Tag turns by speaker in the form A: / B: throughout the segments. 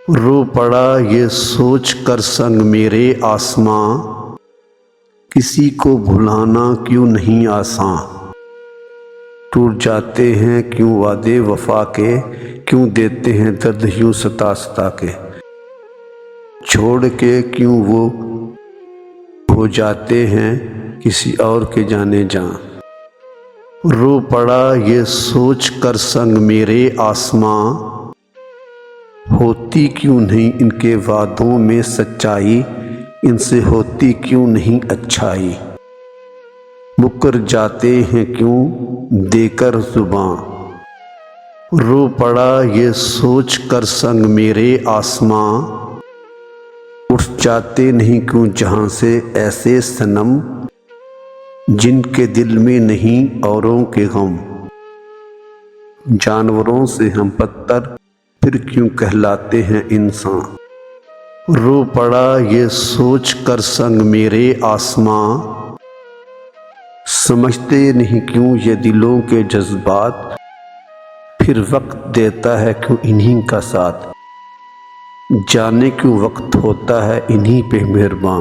A: رو پڑا یہ سوچ کر سنگ میرے آسماں، کسی کو بھلانا کیوں نہیں آساں۔ ٹوٹ جاتے ہیں کیوں وعدے وفا کے، کیوں دیتے ہیں درد یوں ستا ستا کے۔ چھوڑ کے کیوں وہ ہو جاتے ہیں کسی اور کے جانے جاں۔ رو پڑا یہ سوچ کر سنگ میرے آسماں، ہوتی کیوں نہیں ان کے وعدوں میں سچائی، ان سے ہوتی کیوں نہیں اچھائی۔ مکر جاتے ہیں کیوں دے کر زباں، رو پڑا یہ سوچ کر سنگ میرے آسماں۔ اٹھ جاتے نہیں کیوں جہاں سے ایسے صنم، جن کے دل میں نہیں اوروں کے غم۔ جانوروں سے ہم بدتر پھر کیوں کہلاتے ہیں انسان۔ رو پڑا یہ سوچ کر سنگ میرے آسماں، سمجھتے نہیں کیوں یہ دلوں کے جذبات، پھر وقت دیتا ہے کیوں انہی کا ساتھ۔ جانے کیوں وقت ہوتا ہے انہی پہ مہرباں۔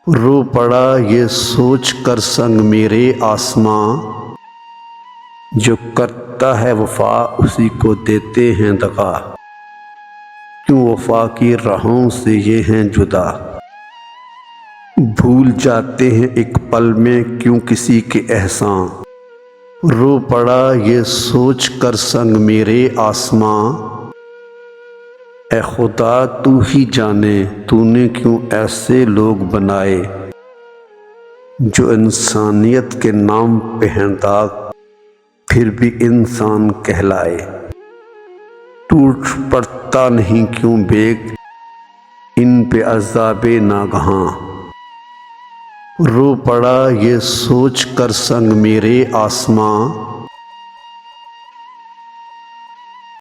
A: رو پڑا یہ سوچ کر سنگ میرے آسماں، جو کرتا ہے وفا اسی کو دیتے ہیں دغا، کیوں وفا کی راہوں سے یہ ہیں جدا۔ بھول جاتے ہیں ایک پل میں کیوں کسی کے احسان، رو پڑا یہ سوچ کر سنگ میرے آسماں۔ اے خدا تو ہی جانے تو نے کیوں ایسے لوگ بنائے، جو انسانیت کے نام پہ ہیں داغ پھر بھی انسان کہلائے۔ ٹوٹ پڑتا نہیں کیوں بیگ ان پہ عذاب ناگہاں، رو پڑا یہ سوچ کر سنگ میرے آسماں۔